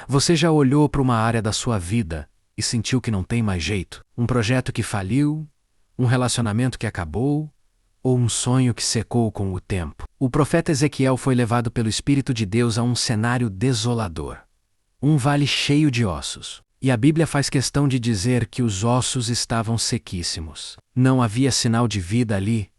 Você já olhou para uma área da sua vida e sentiu que não tem mais jeito? Um projeto que faliu? Um relacionamento que acabou? Ou um sonho que secou com o tempo? O profeta Ezequiel foi levado pelo Espírito de Deus a um cenário desolador. Um vale cheio de ossos. E a Bíblia faz questão de dizer que os ossos estavam sequíssimos. Não havia sinal de vida ali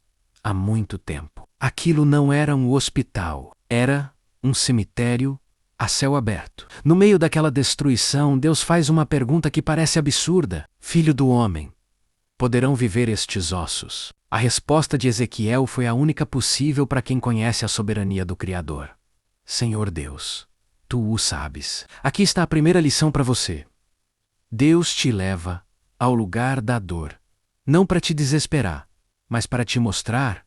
há muito tempo. Aquilo não era um hospital, era um cemitério a céu aberto. No meio daquela destruição, Deus faz uma pergunta que parece absurda: Filho do homem, poderão viver estes ossos? A resposta de Ezequiel foi a única possível para quem conhece a soberania do Criador. Senhor Deus, tu o sabes. Aqui está a primeira lição para você. Deus te leva ao lugar da dor, não para te desesperar, mas para te mostrar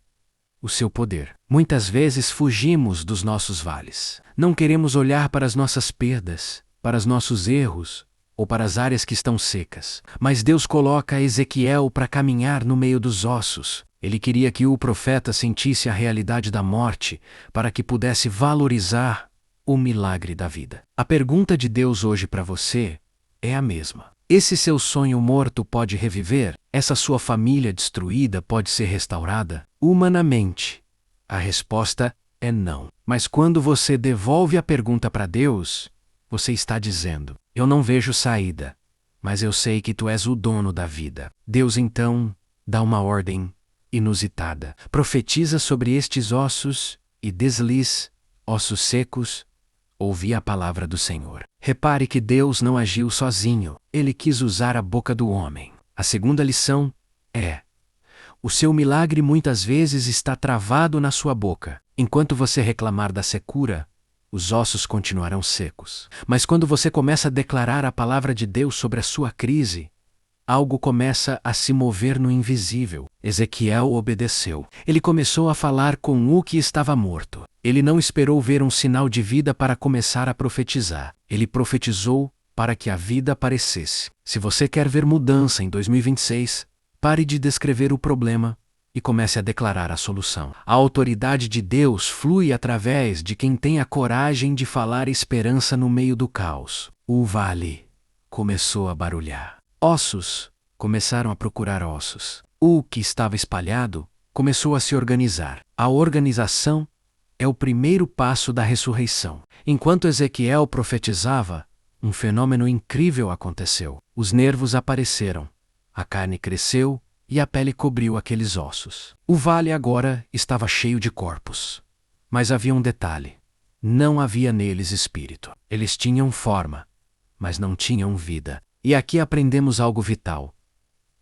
o seu poder. Muitas vezes fugimos dos nossos vales. Não queremos olhar para as nossas perdas, para os nossos erros ou para as áreas que estão secas. Mas Deus coloca Ezequiel para caminhar no meio dos ossos. Ele queria que o profeta sentisse a realidade da morte para que pudesse valorizar o milagre da vida. A pergunta de Deus hoje para você é a mesma. Esse seu sonho morto pode reviver? Essa sua família destruída pode ser restaurada? Humanamente, a resposta é não. Mas quando você devolve a pergunta para Deus, você está dizendo: eu não vejo saída, mas eu sei que tu és o dono da vida. Deus então dá uma ordem inusitada. Profetiza sobre estes ossos e desliz, ossos secos, ouvi a palavra do Senhor. Repare que Deus não agiu sozinho, ele quis usar a boca do homem. A segunda lição é: o seu milagre muitas vezes está travado na sua boca. Enquanto você reclamar da secura, os ossos continuarão secos. Mas quando você começa a declarar a palavra de Deus sobre a sua crise, algo começa a se mover no invisível. Ezequiel obedeceu. Ele começou a falar com o que estava morto. Ele não esperou ver um sinal de vida para começar a profetizar. Ele profetizou para que a vida aparecesse. Se você quer ver mudança em 2026, pare de descrever o problema e comece a declarar a solução. A autoridade de Deus flui através de quem tem a coragem de falar esperança no meio do caos. O vale começou a barulhar. Ossos começaram a procurar ossos. O que estava espalhado começou a se organizar. A organização é o primeiro passo da ressurreição. Enquanto Ezequiel profetizava, um fenômeno incrível aconteceu. Os nervos apareceram, a carne cresceu e a pele cobriu aqueles ossos. O vale agora estava cheio de corpos. Mas havia um detalhe: não havia neles espírito. Eles tinham forma, mas não tinham vida. E aqui aprendemos algo vital.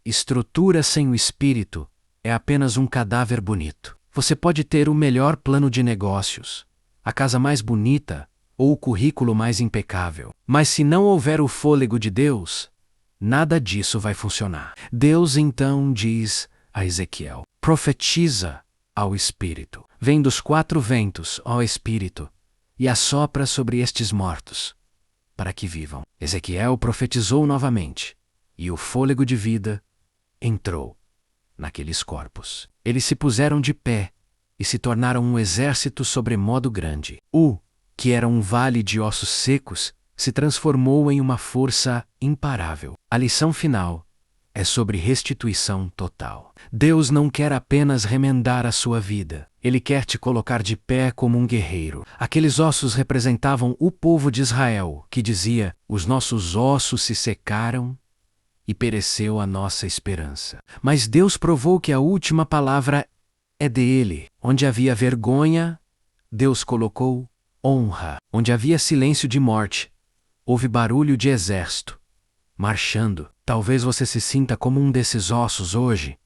Estrutura sem o espírito é apenas um cadáver bonito. Você pode ter o melhor plano de negócios, a casa mais bonita ou o currículo mais impecável. Mas se não houver o fôlego de Deus, nada disso vai funcionar. Deus então diz a Ezequiel: profetiza ao Espírito. Vem dos 4 ventos, ó Espírito, e assopra sobre estes mortos, para que vivam. Ezequiel profetizou novamente, e o fôlego de vida entrou naqueles corpos. Eles se puseram de pé e se tornaram um exército sobremodo grande. O que era um vale de ossos secos se transformou em uma força imparável. A lição final é sobre restituição total. Deus não quer apenas remendar a sua vida. Ele quer te colocar de pé como um guerreiro. Aqueles ossos representavam o povo de Israel, que dizia: os nossos ossos se secaram e pereceu a nossa esperança. Mas Deus provou que a última palavra é dele. Onde havia vergonha, Deus colocou honra. Onde havia silêncio de morte, houve barulho de exército marchando. Talvez você se sinta como um desses ossos hoje,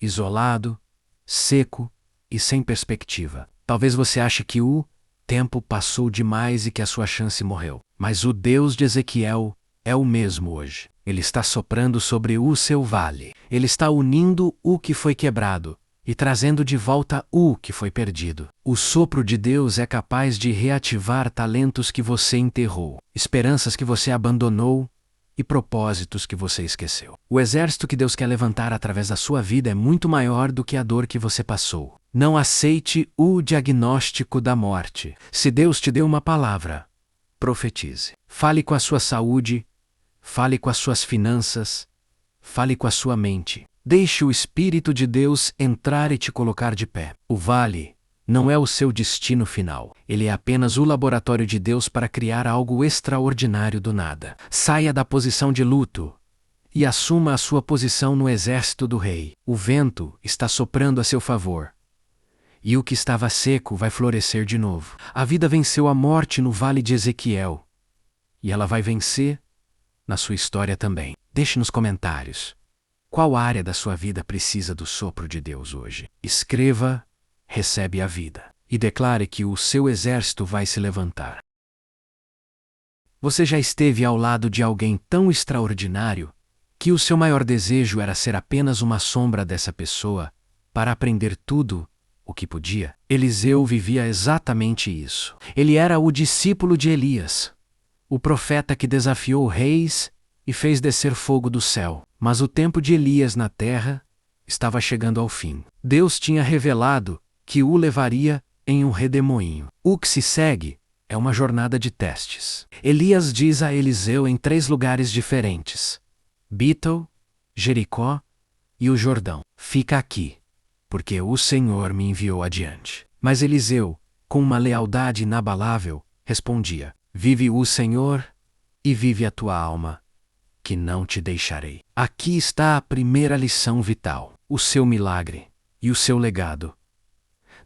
isolado, seco e sem perspectiva. Talvez você ache que o tempo passou demais e que a sua chance morreu. Mas o Deus de Ezequiel é o mesmo hoje. Ele está soprando sobre o seu vale. Ele está unindo o que foi quebrado e trazendo de volta o que foi perdido. O sopro de Deus é capaz de reativar talentos que você enterrou, esperanças que você abandonou e propósitos que você esqueceu. O exército que Deus quer levantar através da sua vida é muito maior do que a dor que você passou. Não aceite o diagnóstico da morte. Se Deus te deu uma palavra, Profetize. Fale com a sua saúde, fale com as suas finanças, fale com a sua mente. Deixe o Espírito de Deus entrar e te colocar de pé. O vale não é o seu destino final. Ele é apenas o laboratório de Deus para criar algo extraordinário do nada. Saia da posição de luto e assuma a sua posição no exército do rei. O vento está soprando a seu favor. E o que estava seco vai florescer de novo. A vida venceu a morte no vale de Ezequiel. E ela vai vencer na sua história também. Deixe nos comentários. Qual área da sua vida precisa do sopro de Deus hoje? Escreva, recebe a vida. E declare que o seu exército vai se levantar. Você já esteve ao lado de alguém tão extraordinário que o seu maior desejo era ser apenas uma sombra dessa pessoa para aprender tudo o que podia? Eliseu vivia exatamente isso. Ele era o discípulo de Elias, o profeta que desafiou reis e fez descer fogo do céu. Mas o tempo de Elias na terra estava chegando ao fim. Deus tinha revelado que o levaria em um redemoinho. O que se segue é uma jornada de testes. Elias diz a Eliseu em 3 lugares diferentes: Betel, Jericó e o Jordão. Fica aqui, porque o Senhor me enviou adiante. Mas Eliseu, com uma lealdade inabalável, respondia: Vive o Senhor e vive a tua alma, que não te deixarei. Aqui está a primeira lição vital. O seu milagre e o seu legado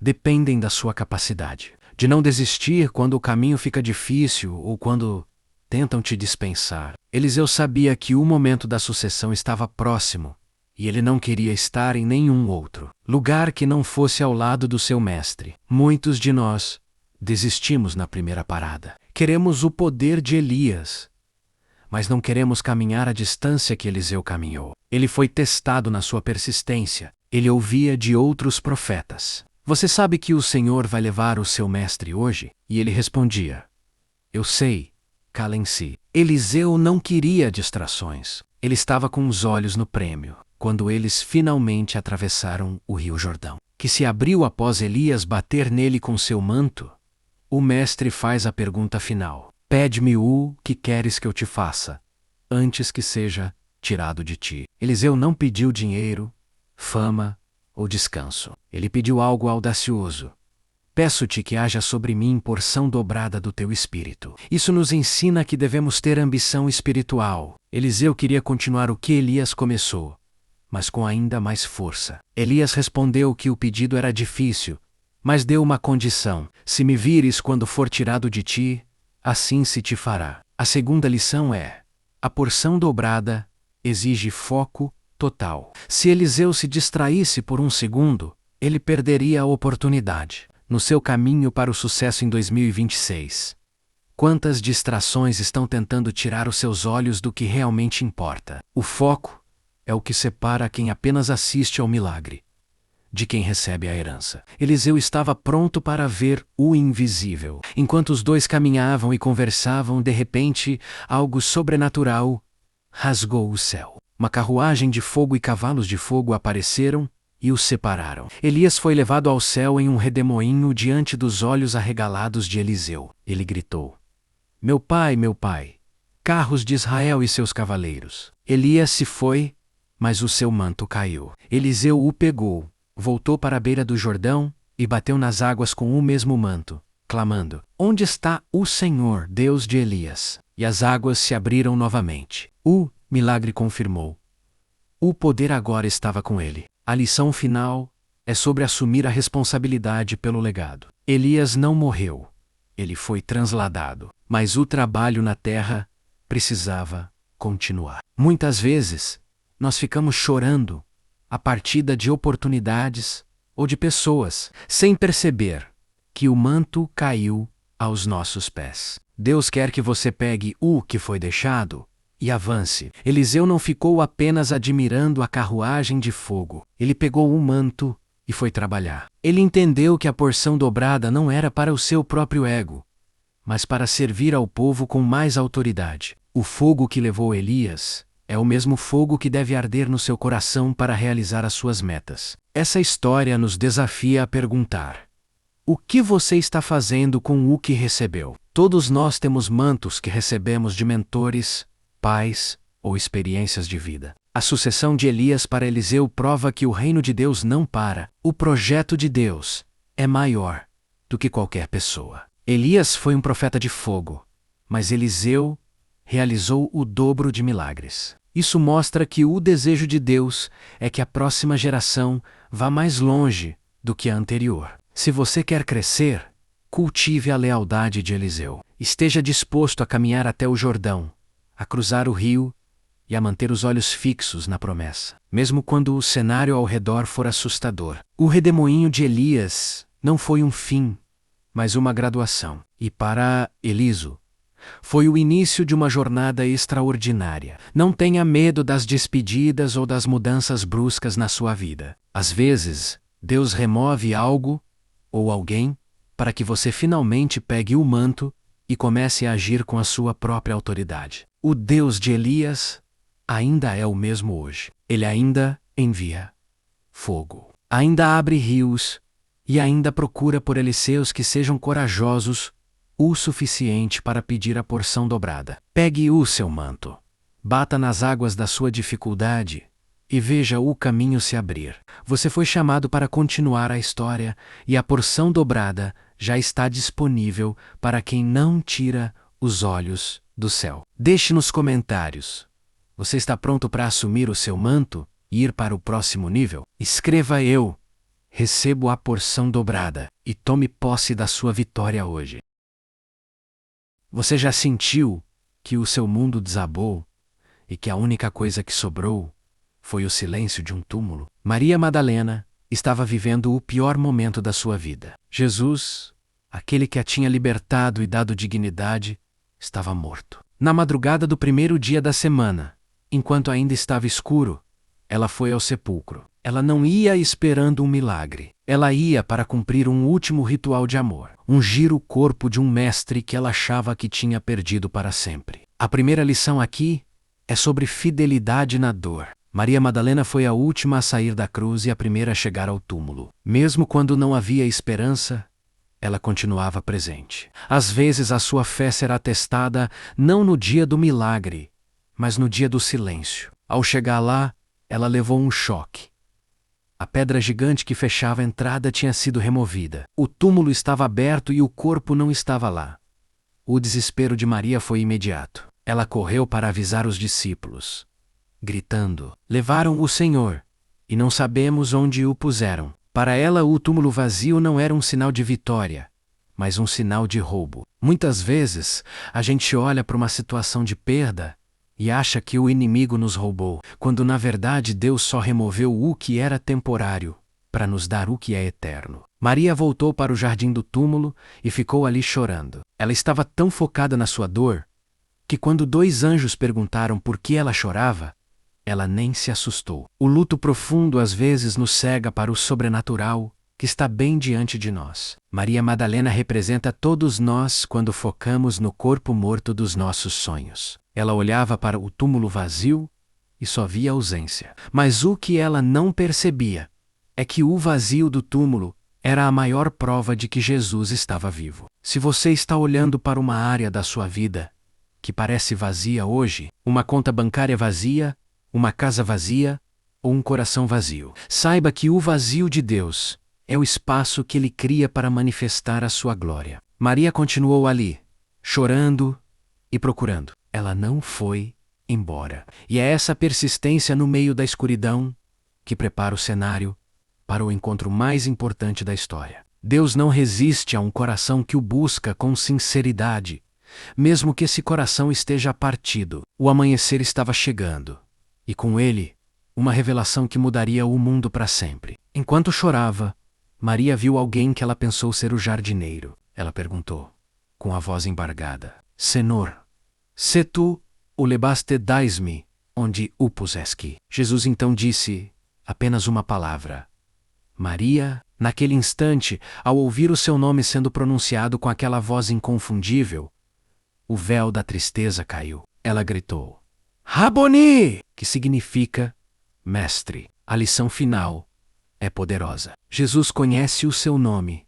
dependem da sua capacidade de não desistir quando o caminho fica difícil ou quando tentam te dispensar. Eliseu sabia que o momento da sucessão estava próximo e ele não queria estar em nenhum outro lugar que não fosse ao lado do seu mestre. Muitos de nós desistimos na primeira parada. Queremos o poder de Elias, mas não queremos caminhar a distância que Eliseu caminhou. Ele foi testado na sua persistência. Ele ouvia de outros profetas: Você sabe que o Senhor vai levar o seu mestre hoje? E ele respondia: Eu sei, calem-se. Eliseu não queria distrações. Ele estava com os olhos no prêmio. Quando eles finalmente atravessaram o rio Jordão, que se abriu após Elias bater nele com seu manto, o mestre faz a pergunta final: Pede-me o que queres que eu te faça, antes que seja tirado de ti. Eliseu não pediu dinheiro, fama ou descanso. Ele pediu algo audacioso: Peço-te que haja sobre mim porção dobrada do teu espírito. Isso nos ensina que devemos ter ambição espiritual. Eliseu queria continuar o que Elias começou, mas com ainda mais força. Elias respondeu que o pedido era difícil, mas deu uma condição: Se me vires quando for tirado de ti, assim se te fará. A segunda lição é: a porção dobrada exige foco total. Se Eliseu se distraísse por um segundo, ele perderia a oportunidade. No seu caminho para o sucesso em 2026, quantas distrações estão tentando tirar os seus olhos do que realmente importa? O foco é o que separa quem apenas assiste ao milagre de quem recebe a herança. Eliseu estava pronto para ver o invisível. Enquanto os dois caminhavam e conversavam, de repente, algo sobrenatural rasgou o céu. Uma carruagem de fogo e cavalos de fogo apareceram e os separaram. Elias foi levado ao céu em um redemoinho diante dos olhos arregalados de Eliseu. Ele gritou: meu pai, carros de Israel e seus cavaleiros. Elias se foi, mas o seu manto caiu. Eliseu o pegou, voltou para a beira do Jordão e bateu nas águas com o mesmo manto, clamando: Onde está o Senhor, Deus de Elias? E as águas se abriram novamente. O milagre confirmou: o poder agora estava com ele. A lição final é sobre assumir a responsabilidade pelo legado. Elias não morreu, ele foi transladado, mas o trabalho na terra precisava continuar. Muitas vezes, nós ficamos chorando a partida de oportunidades ou de pessoas, sem perceber que o manto caiu aos nossos pés. Deus quer que você pegue o que foi deixado e avance. Eliseu não ficou apenas admirando a carruagem de fogo. Ele pegou o manto e foi trabalhar. Ele entendeu que a porção dobrada não era para o seu próprio ego, mas para servir ao povo com mais autoridade. O fogo que levou Elias é o mesmo fogo que deve arder no seu coração para realizar as suas metas. Essa história nos desafia a perguntar: O que você está fazendo com o que recebeu? Todos nós temos mantos que recebemos de mentores, pais ou experiências de vida. A sucessão de Elias para Eliseu prova que o reino de Deus não para. O projeto de Deus é maior do que qualquer pessoa. Elias foi um profeta de fogo, mas Eliseu realizou o dobro de milagres. Isso mostra que o desejo de Deus é que a próxima geração vá mais longe do que a anterior. Se você quer crescer, cultive a lealdade de Eliseu. Esteja disposto a caminhar até o Jordão, a cruzar o rio e a manter os olhos fixos na promessa, mesmo quando o cenário ao redor for assustador. O redemoinho de Elias não foi um fim, mas uma graduação. E para Eliso, foi o início de uma jornada extraordinária. Não tenha medo das despedidas ou das mudanças bruscas na sua vida. Às vezes, Deus remove algo ou alguém para que você finalmente pegue o manto e comece a agir com a sua própria autoridade. O Deus de Elias ainda é o mesmo hoje. Ele ainda envia fogo, ainda abre rios e ainda procura por Eliseus que sejam corajosos o suficiente para pedir a porção dobrada. Pegue o seu manto, bata nas águas da sua dificuldade e veja o caminho se abrir. Você foi chamado para continuar a história e a porção dobrada já está disponível para quem não tira os olhos do céu. Deixe nos comentários: você está pronto para assumir o seu manto e ir para o próximo nível? Escreva: eu recebo a porção dobrada, e tome posse da sua vitória hoje. Você já sentiu que o seu mundo desabou e que a única coisa que sobrou foi o silêncio de um túmulo? Maria Madalena estava vivendo o pior momento da sua vida. Jesus, aquele que a tinha libertado e dado dignidade, estava morto. Na madrugada do primeiro dia da semana, enquanto ainda estava escuro, ela foi ao sepulcro. Ela não ia esperando um milagre. Ela ia para cumprir um último ritual de amor, ungir o corpo de um mestre que ela achava que tinha perdido para sempre. A primeira lição aqui é sobre fidelidade na dor. Maria Madalena foi a última a sair da cruz e a primeira a chegar ao túmulo. Mesmo quando não havia esperança, ela continuava presente. Às vezes a sua fé será testada não no dia do milagre, mas no dia do silêncio. Ao chegar lá, ela levou um choque. A pedra gigante que fechava a entrada tinha sido removida. O túmulo estava aberto e o corpo não estava lá. O desespero de Maria foi imediato. Ela correu para avisar os discípulos, gritando: levaram o Senhor, e não sabemos onde o puseram. Para ela, o túmulo vazio não era um sinal de vitória, mas um sinal de roubo. Muitas vezes, a gente olha para uma situação de perda e acha que o inimigo nos roubou, quando na verdade Deus só removeu o que era temporário, para nos dar o que é eterno. Maria voltou para o jardim do túmulo e ficou ali chorando. Ela estava tão focada na sua dor, que quando 2 anjos perguntaram por que ela chorava, ela nem se assustou. O luto profundo às vezes nos cega para o sobrenatural que está bem diante de nós. Maria Madalena representa todos nós quando focamos no corpo morto dos nossos sonhos. Ela olhava para o túmulo vazio e só via ausência. Mas o que ela não percebia é que o vazio do túmulo era a maior prova de que Jesus estava vivo. Se você está olhando para uma área da sua vida que parece vazia hoje, uma conta bancária vazia, uma casa vazia ou um coração vazio, saiba que o vazio de Deus é o espaço que Ele cria para manifestar a sua glória. Maria continuou ali, chorando e procurando. Ela não foi embora. E é essa persistência no meio da escuridão que prepara o cenário para o encontro mais importante da história. Deus não resiste a um coração que o busca com sinceridade, mesmo que esse coração esteja partido. O amanhecer estava chegando, e com ele, uma revelação que mudaria o mundo para sempre. Enquanto chorava, Maria viu alguém que ela pensou ser o jardineiro. Ela perguntou, com a voz embargada: Senhor, se tu o levaste, dais-me onde o puseste. Jesus então disse apenas uma palavra: Maria. Naquele instante, ao ouvir o seu nome sendo pronunciado com aquela voz inconfundível, o véu da tristeza caiu. Ela gritou: Raboni! Que significa mestre. A lição final é poderosa. Jesus conhece o seu nome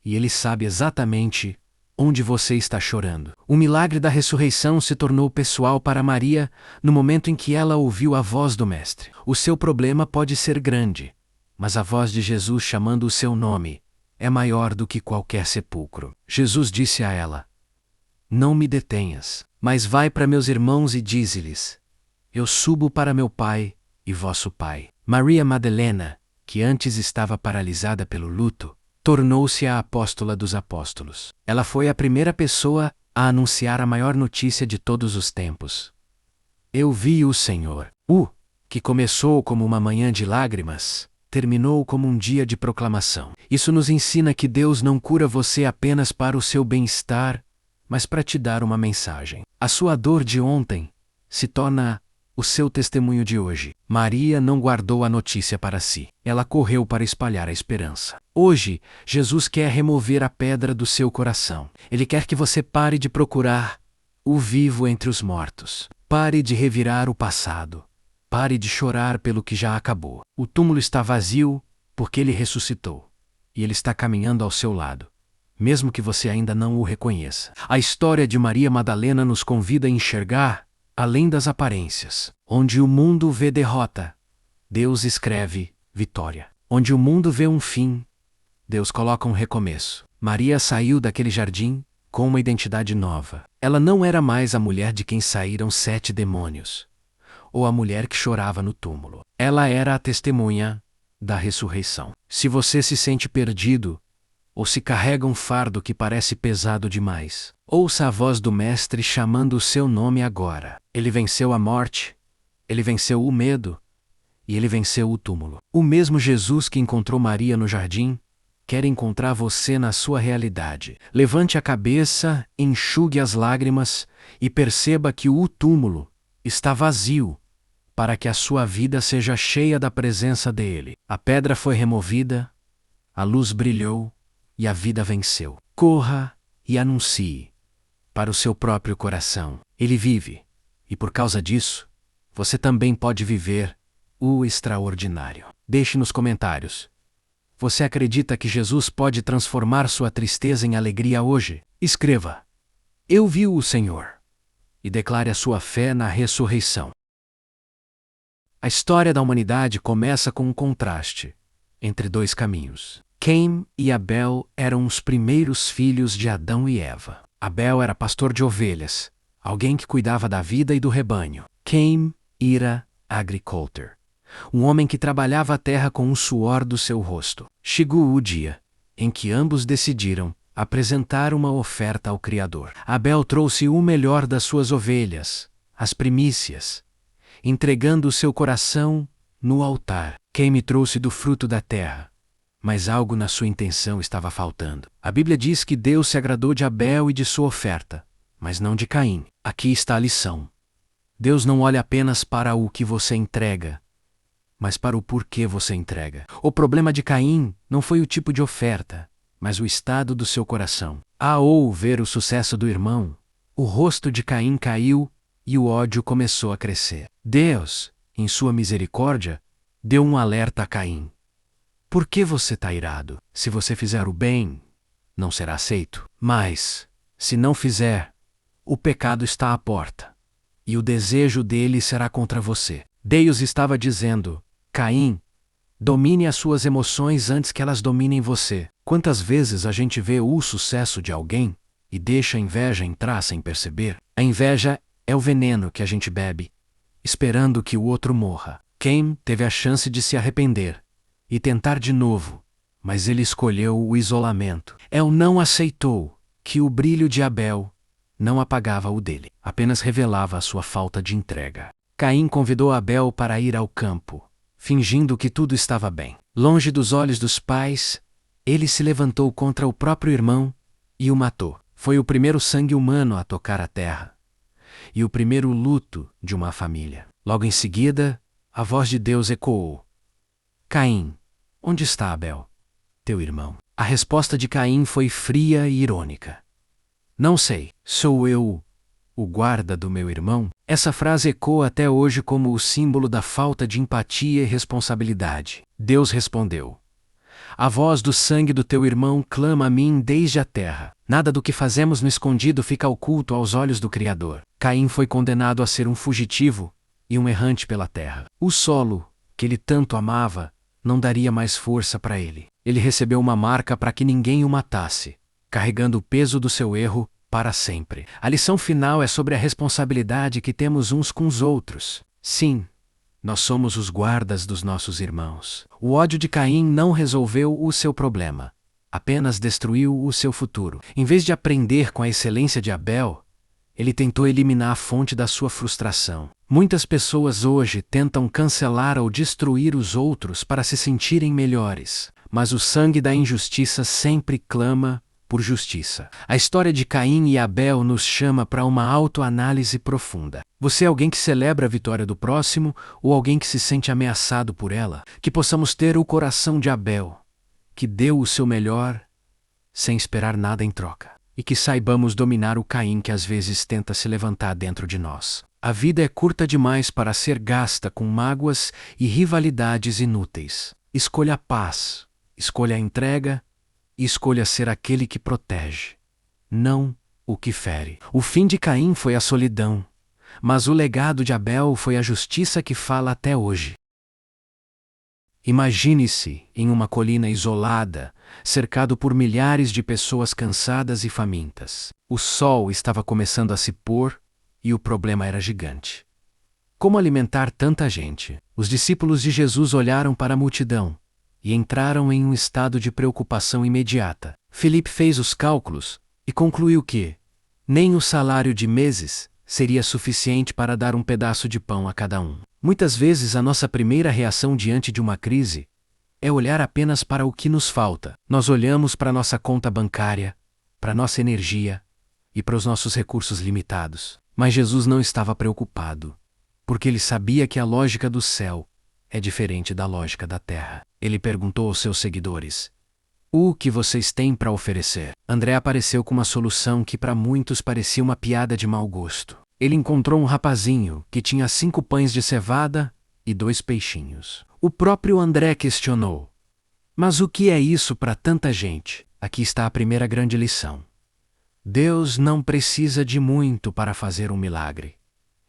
e Ele sabe exatamente onde você está chorando. O milagre da ressurreição se tornou pessoal para Maria no momento em que ela ouviu a voz do Mestre. O seu problema pode ser grande, mas a voz de Jesus chamando o seu nome é maior do que qualquer sepulcro. Jesus disse a ela: Não me detenhas, mas vai para meus irmãos e dize-lhes: Eu subo para meu Pai e vosso Pai. Maria Madalena, que antes estava paralisada pelo luto, tornou-se a apóstola dos apóstolos. Ela foi a primeira pessoa a anunciar a maior notícia de todos os tempos. Eu vi o Senhor. Que começou como uma manhã de lágrimas, terminou como um dia de proclamação. Isso nos ensina que Deus não cura você apenas para o seu bem-estar, mas para te dar uma mensagem. A sua dor de ontem se torna o seu testemunho de hoje. Maria não guardou a notícia para si. Ela correu para espalhar a esperança. Hoje, Jesus quer remover a pedra do seu coração. Ele quer que você pare de procurar o vivo entre os mortos. Pare de revirar o passado. Pare de chorar pelo que já acabou. O túmulo está vazio porque ele ressuscitou. E ele está caminhando ao seu lado, mesmo que você ainda não o reconheça. A história de Maria Madalena nos convida a enxergar além das aparências. Onde o mundo vê derrota, Deus escreve vitória. Onde o mundo vê um fim, Deus coloca um recomeço. Maria saiu daquele jardim com uma identidade nova. Ela não era mais a mulher de quem saíram 7 demônios, ou a mulher que chorava no túmulo. Ela era a testemunha da ressurreição. Se você se sente perdido, ou se carrega um fardo que parece pesado demais, ouça a voz do Mestre chamando o seu nome agora. Ele venceu a morte, ele venceu o medo, e ele venceu o túmulo. O mesmo Jesus que encontrou Maria no jardim quer encontrar você na sua realidade. Levante a cabeça, enxugue as lágrimas e perceba que o túmulo está vazio, para que a sua vida seja cheia da presença dele. A pedra foi removida, a luz brilhou e a vida venceu. Corra e anuncie para o seu próprio coração. Ele vive, e por causa disso, você também pode viver o extraordinário. Deixe nos comentários: você acredita que Jesus pode transformar sua tristeza em alegria hoje? Escreva: Eu vi o Senhor, e declare a sua fé na ressurreição. A história da humanidade começa com um contraste entre 2 caminhos. Caim e Abel eram os primeiros filhos de Adão e Eva. Abel era pastor de ovelhas, alguém que cuidava da vida e do rebanho. Caim era agricultor, um homem que trabalhava a terra com o suor do seu rosto. Chegou o dia em que ambos decidiram apresentar uma oferta ao Criador. Abel trouxe o melhor das suas ovelhas, as primícias, entregando o seu coração no altar. Caim trouxe do fruto da terra, mas algo na sua intenção estava faltando. A Bíblia diz que Deus se agradou de Abel e de sua oferta, mas não de Caim. Aqui está a lição. Deus não olha apenas para o que você entrega, mas para o porquê você entrega. O problema de Caim não foi o tipo de oferta, mas o estado do seu coração. Ao ver o sucesso do irmão, o rosto de Caim caiu e o ódio começou a crescer. Deus, em sua misericórdia, deu um alerta a Caim. Por que você está irado? Se você fizer o bem, não será aceito. Mas, se não fizer, o pecado está à porta, e o desejo dele será contra você. Deus estava dizendo: Caim, domine as suas emoções antes que elas dominem você. Quantas vezes a gente vê o sucesso de alguém e deixa a inveja entrar sem perceber? A inveja é o veneno que a gente bebe, esperando que o outro morra. Caim teve a chance de se arrepender e tentar de novo, mas ele escolheu o isolamento. El não aceitou que o brilho de Abel não apagava o dele, apenas revelava a sua falta de entrega. Caim convidou Abel para ir ao campo, fingindo que tudo estava bem. Longe dos olhos dos pais, ele se levantou contra o próprio irmão e o matou. Foi o primeiro sangue humano a tocar a terra, e o primeiro luto de uma família. Logo em seguida, a voz de Deus ecoou: Caim, onde está Abel, teu irmão? A resposta de Caim foi fria e irônica: Não sei, sou eu o guarda do meu irmão? Essa frase ecoa até hoje como o símbolo da falta de empatia e responsabilidade. Deus respondeu: A voz do sangue do teu irmão clama a mim desde a terra. Nada do que fazemos no escondido fica oculto aos olhos do Criador. Caim foi condenado a ser um fugitivo e um errante pela terra. O solo, que ele tanto amava, não daria mais força para ele. Ele recebeu uma marca para que ninguém o matasse, carregando o peso do seu erro para sempre. A lição final é sobre a responsabilidade que temos uns com os outros. Sim, nós somos os guardas dos nossos irmãos. O ódio de Caim não resolveu o seu problema, apenas destruiu o seu futuro. Em vez de aprender com a excelência de Abel, ele tentou eliminar a fonte da sua frustração. Muitas pessoas hoje tentam cancelar ou destruir os outros para se sentirem melhores, mas o sangue da injustiça sempre clama por justiça. A história de Caim e Abel nos chama para uma autoanálise profunda. Você é alguém que celebra a vitória do próximo ou alguém que se sente ameaçado por ela? Que possamos ter o coração de Abel, que deu o seu melhor sem esperar nada em troca. E que saibamos dominar o Caim que às vezes tenta se levantar dentro de nós. A vida é curta demais para ser gasta com mágoas e rivalidades inúteis. Escolha a paz, escolha a entrega e escolha ser aquele que protege, não o que fere. O fim de Caim foi a solidão, mas o legado de Abel foi a justiça que fala até hoje. Imagine-se em uma colina isolada, cercado por milhares de pessoas cansadas e famintas. O sol estava começando a se pôr e o problema era gigante. Como alimentar tanta gente? Os discípulos de Jesus olharam para a multidão e entraram em um estado de preocupação imediata. Filipe fez os cálculos e concluiu que nem o salário de meses seria suficiente para dar um pedaço de pão a cada um. Muitas vezes a nossa primeira reação diante de uma crise é olhar apenas para o que nos falta. Nós olhamos para nossa conta bancária, para nossa energia e para os nossos recursos limitados. Mas Jesus não estava preocupado, porque ele sabia que a lógica do céu é diferente da lógica da terra. Ele perguntou aos seus seguidores: o que vocês têm para oferecer? André apareceu com uma solução que para muitos parecia uma piada de mau gosto. Ele encontrou um rapazinho que tinha 5 pães de cevada e 2 peixinhos. O próprio André questionou: mas o que é isso para tanta gente? Aqui está a primeira grande lição. Deus não precisa de muito para fazer um milagre.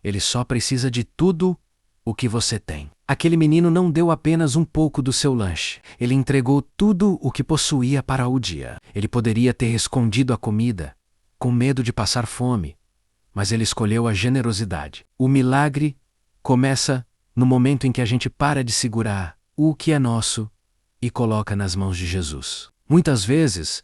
Ele só precisa de tudo o que você tem. Aquele menino não deu apenas um pouco do seu lanche. Ele entregou tudo o que possuía para o dia. Ele poderia ter escondido a comida, com medo de passar fome, mas ele escolheu a generosidade. O milagre começa no momento em que a gente para de segurar o que é nosso e coloca nas mãos de Jesus. Muitas vezes,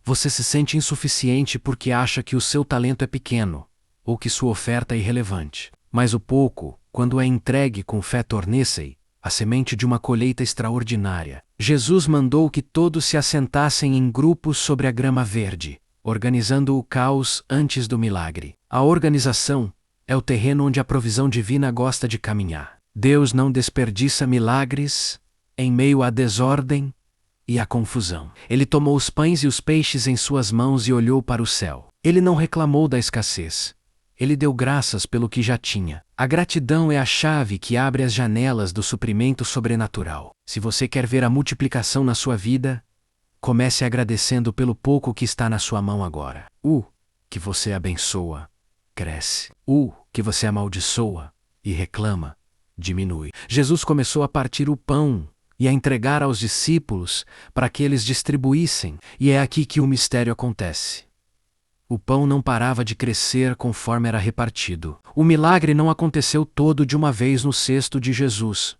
você se sente insuficiente porque acha que o seu talento é pequeno ou que sua oferta é irrelevante. Mas o pouco, quando é entregue com fé, torna-se a semente de uma colheita extraordinária. Jesus mandou que todos se assentassem em grupos sobre a grama verde, organizando o caos antes do milagre. A organização é o terreno onde a provisão divina gosta de caminhar. Deus não desperdiça milagres em meio à desordem e à confusão. Ele tomou os pães e os peixes em suas mãos e olhou para o céu. Ele não reclamou da escassez. Ele deu graças pelo que já tinha. A gratidão é a chave que abre as janelas do suprimento sobrenatural. Se você quer ver a multiplicação na sua vida, comece agradecendo pelo pouco que está na sua mão agora. O que você abençoa cresce. O que você amaldiçoa e reclama diminui. Jesus começou a partir o pão e a entregar aos discípulos para que eles distribuíssem, e é aqui que o mistério acontece. O pão não parava de crescer conforme era repartido. O milagre não aconteceu todo de uma vez no cesto de Jesus,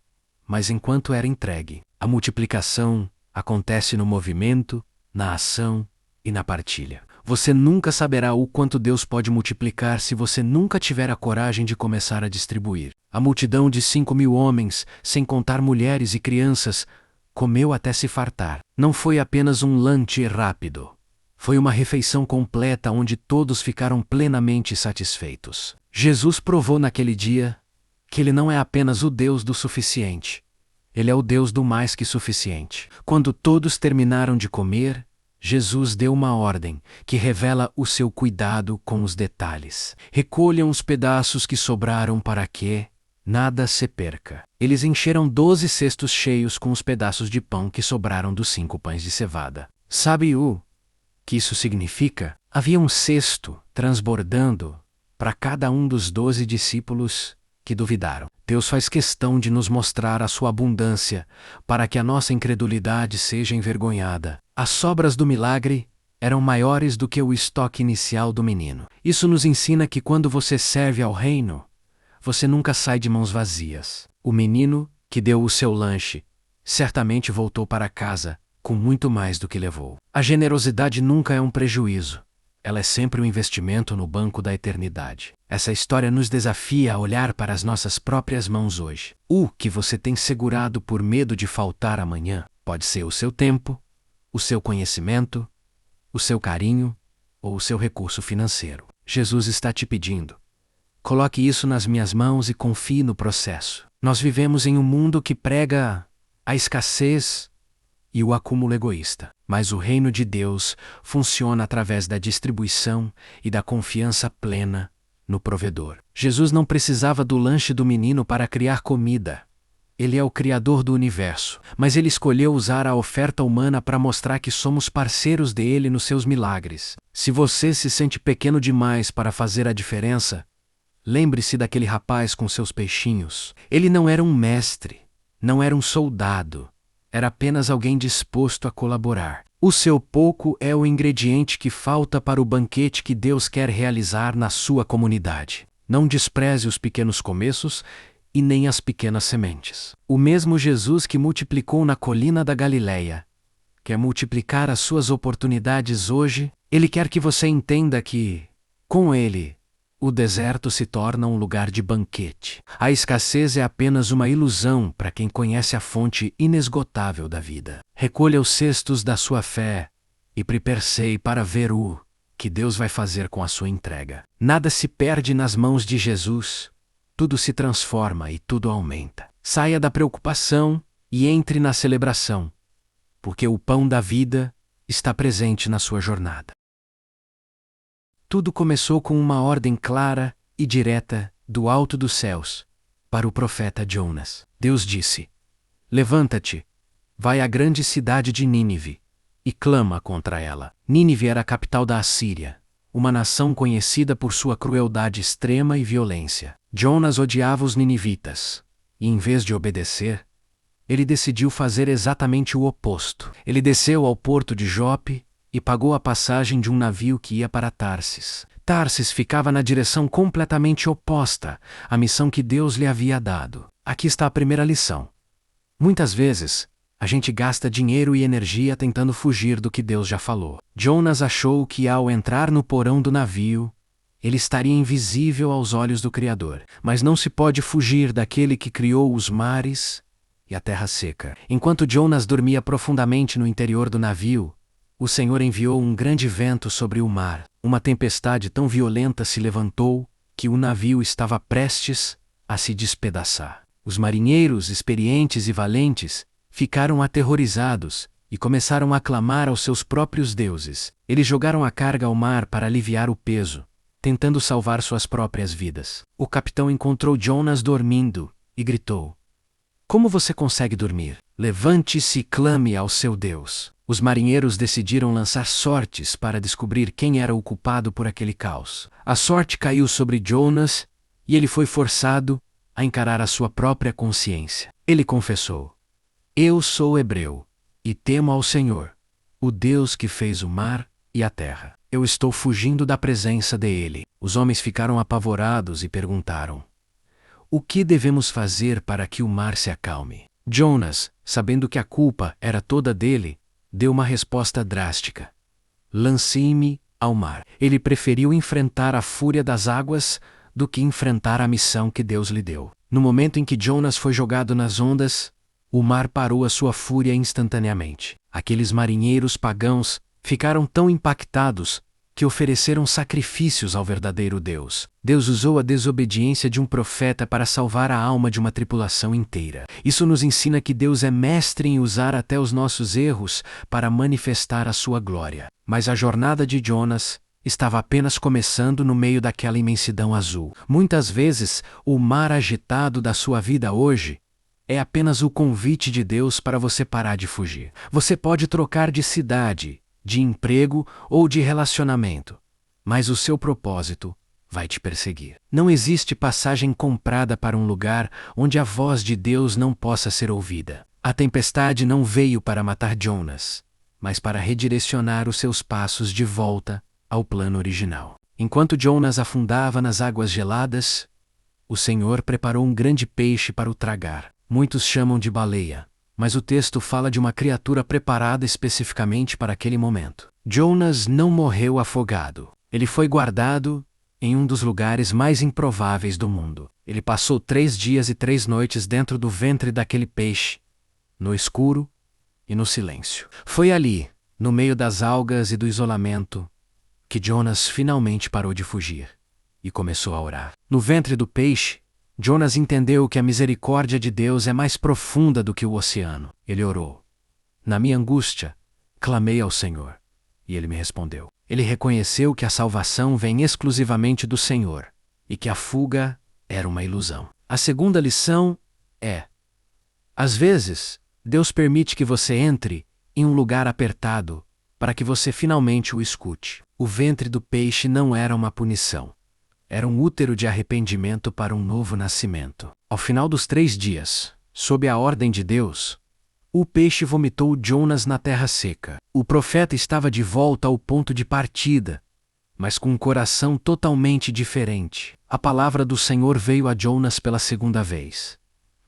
mas enquanto era entregue. A multiplicação acontece no movimento, na ação e na partilha. Você nunca saberá o quanto Deus pode multiplicar se você nunca tiver a coragem de começar a distribuir. A multidão de 5.000 homens, sem contar mulheres e crianças, comeu até se fartar. Não foi apenas um lanche rápido. Foi uma refeição completa onde todos ficaram plenamente satisfeitos. Jesus provou naquele dia que Ele não é apenas o Deus do suficiente. Ele é o Deus do mais que suficiente. Quando todos terminaram de comer, Jesus deu uma ordem que revela o seu cuidado com os detalhes. Recolham os pedaços que sobraram para que nada se perca. Eles encheram 12 cestos cheios com os pedaços de pão que sobraram dos 5 pães de cevada. Sabe o que isso significa? Havia um cesto transbordando para cada um dos 12 discípulos que duvidaram. Deus faz questão de nos mostrar a sua abundância para que a nossa incredulidade seja envergonhada. As sobras do milagre eram maiores do que o estoque inicial do menino. Isso nos ensina que quando você serve ao reino, você nunca sai de mãos vazias. O menino, que deu o seu lanche, certamente voltou para casa com muito mais do que levou. A generosidade nunca é um prejuízo. Ela é sempre um investimento no banco da eternidade. Essa história nos desafia a olhar para as nossas próprias mãos hoje. O que você tem segurado por medo de faltar amanhã pode ser o seu tempo, o seu conhecimento, o seu carinho ou o seu recurso financeiro. Jesus está te pedindo: coloque isso nas minhas mãos e confie no processo. Nós vivemos em um mundo que prega a escassez e o acúmulo egoísta. Mas o reino de Deus funciona através da distribuição e da confiança plena no provedor. Jesus não precisava do lanche do menino para criar comida. Ele é o Criador do universo, mas ele escolheu usar a oferta humana para mostrar que somos parceiros dele nos seus milagres. Se você se sente pequeno demais para fazer a diferença, lembre-se daquele rapaz com seus peixinhos. Ele não era um mestre, não era um soldado. Era apenas alguém disposto a colaborar. O seu pouco é o ingrediente que falta para o banquete que Deus quer realizar na sua comunidade. Não despreze os pequenos começos e nem as pequenas sementes. O mesmo Jesus que multiplicou na colina da Galileia quer multiplicar as suas oportunidades hoje. Ele quer que você entenda que, com ele, o deserto se torna um lugar de banquete. A escassez é apenas uma ilusão para quem conhece a fonte inesgotável da vida. Recolha os cestos da sua fé e prepare-se para ver o que Deus vai fazer com a sua entrega. Nada se perde nas mãos de Jesus, tudo se transforma e tudo aumenta. Saia da preocupação e entre na celebração, porque o pão da vida está presente na sua jornada. Tudo começou com uma ordem clara e direta do alto dos céus para o profeta Jonas. Deus disse: levanta-te, vai à grande cidade de Nínive e clama contra ela. Nínive era a capital da Assíria, uma nação conhecida por sua crueldade extrema e violência. Jonas odiava os ninivitas e, em vez de obedecer, ele decidiu fazer exatamente o oposto. Ele desceu ao porto de Jope e pagou a passagem de um navio que ia para Tarsis. Tarsis ficava na direção completamente oposta à missão que Deus lhe havia dado. Aqui está a primeira lição. Muitas vezes, a gente gasta dinheiro e energia tentando fugir do que Deus já falou. Jonas achou que ao entrar no porão do navio, ele estaria invisível aos olhos do Criador. Mas não se pode fugir daquele que criou os mares e a terra seca. Enquanto Jonas dormia profundamente no interior do navio, o Senhor enviou um grande vento sobre o mar. Uma tempestade tão violenta se levantou que o navio estava prestes a se despedaçar. Os marinheiros, experientes e valentes, ficaram aterrorizados e começaram a clamar aos seus próprios deuses. Eles jogaram a carga ao mar para aliviar o peso, tentando salvar suas próprias vidas. O capitão encontrou Jonas dormindo e gritou: como você consegue dormir? Levante-se e clame ao seu Deus. Os marinheiros decidiram lançar sortes para descobrir quem era o culpado por aquele caos. A sorte caiu sobre Jonas e ele foi forçado a encarar a sua própria consciência. Ele confessou: eu sou hebreu e temo ao Senhor, o Deus que fez o mar e a terra. Eu estou fugindo da presença dele. Os homens ficaram apavorados e perguntaram: o que devemos fazer para que o mar se acalme? Jonas, sabendo que a culpa era toda dele, deu uma resposta drástica: lance-me ao mar. Ele preferiu enfrentar a fúria das águas do que enfrentar a missão que Deus lhe deu. No momento em que Jonas foi jogado nas ondas, o mar parou a sua fúria instantaneamente. Aqueles marinheiros pagãos ficaram tão impactados que ofereceram sacrifícios ao verdadeiro Deus. Deus usou a desobediência de um profeta para salvar a alma de uma tripulação inteira. Isso nos ensina que Deus é mestre em usar até os nossos erros para manifestar a sua glória. Mas a jornada de Jonas estava apenas começando no meio daquela imensidão azul. Muitas vezes, o mar agitado da sua vida hoje é apenas o convite de Deus para você parar de fugir. Você pode trocar de cidade, de emprego ou de relacionamento, mas o seu propósito vai te perseguir. Não existe passagem comprada para um lugar onde a voz de Deus não possa ser ouvida. A tempestade não veio para matar Jonas, mas para redirecionar os seus passos de volta ao plano original. Enquanto Jonas afundava nas águas geladas, o Senhor preparou um grande peixe para o tragar. Muitos chamam de baleia, mas o texto fala de uma criatura preparada especificamente para aquele momento. Jonas não morreu afogado. Ele foi guardado em um dos lugares mais improváveis do mundo. Ele passou 3 dias e 3 noites dentro do ventre daquele peixe, no escuro e no silêncio. Foi ali, no meio das algas e do isolamento, que Jonas finalmente parou de fugir e começou a orar. No ventre do peixe, Jonas entendeu que a misericórdia de Deus é mais profunda do que o oceano. Ele orou. Na minha angústia, clamei ao Senhor, e Ele me respondeu. Ele reconheceu que a salvação vem exclusivamente do Senhor, e que a fuga era uma ilusão. A segunda lição é: às vezes, Deus permite que você entre em um lugar apertado para que você finalmente o escute. O ventre do peixe não era uma punição. Era um útero de arrependimento para um novo nascimento. Ao final dos 3 dias, sob a ordem de Deus, o peixe vomitou Jonas na terra seca. O profeta estava de volta ao ponto de partida, mas com um coração totalmente diferente. A palavra do Senhor veio a Jonas pela segunda vez.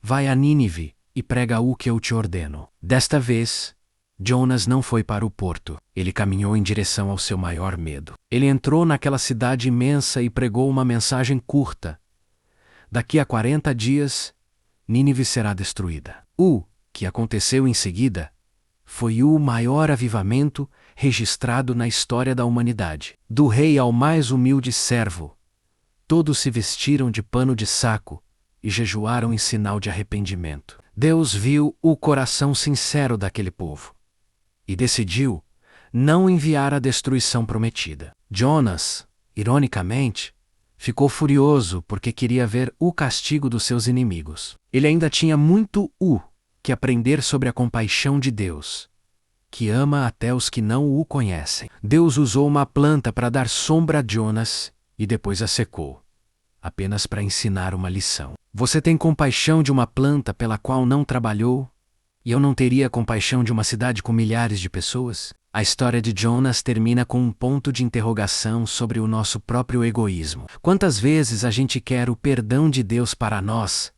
Vai a Nínive e prega o que eu te ordeno. Desta vez, Jonas não foi para o porto. Ele caminhou em direção ao seu maior medo. Ele entrou naquela cidade imensa e pregou uma mensagem curta. Daqui a 40 dias, Nínive será destruída. O que aconteceu em seguida foi o maior avivamento registrado na história da humanidade. Do rei ao mais humilde servo, todos se vestiram de pano de saco e jejuaram em sinal de arrependimento. Deus viu o coração sincero daquele povo e decidiu não enviar a destruição prometida. Jonas, ironicamente, ficou furioso porque queria ver o castigo dos seus inimigos. Ele ainda tinha muito que aprender sobre a compaixão de Deus, que ama até os que não o conhecem. Deus usou uma planta para dar sombra a Jonas e depois a secou, apenas para ensinar uma lição. Você tem compaixão de uma planta pela qual não trabalhou? E eu não teria compaixão de uma cidade com milhares de pessoas? A história de Jonas termina com um ponto de interrogação sobre o nosso próprio egoísmo. Quantas vezes a gente quer o perdão de Deus para nós,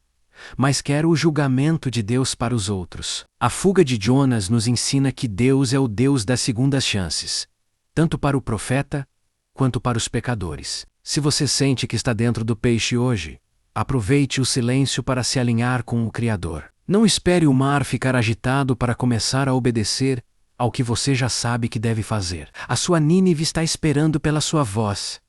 mas quer o julgamento de Deus para os outros? A fuga de Jonas nos ensina que Deus é o Deus das segundas chances, tanto para o profeta quanto para os pecadores. Se você sente que está dentro do peixe hoje, aproveite o silêncio para se alinhar com o Criador. Não espere o mar ficar agitado para começar a obedecer ao que você já sabe que deve fazer. A sua Nínive está esperando pela sua voz,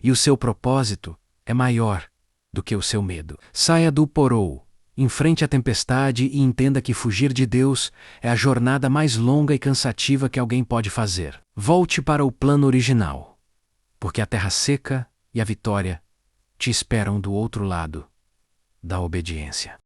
e o seu propósito é maior do que o seu medo. Saia do porou, enfrente a tempestade e entenda que fugir de Deus é a jornada mais longa e cansativa que alguém pode fazer. Volte para o plano original, porque a terra seca e a vitória te esperam do outro lado da obediência.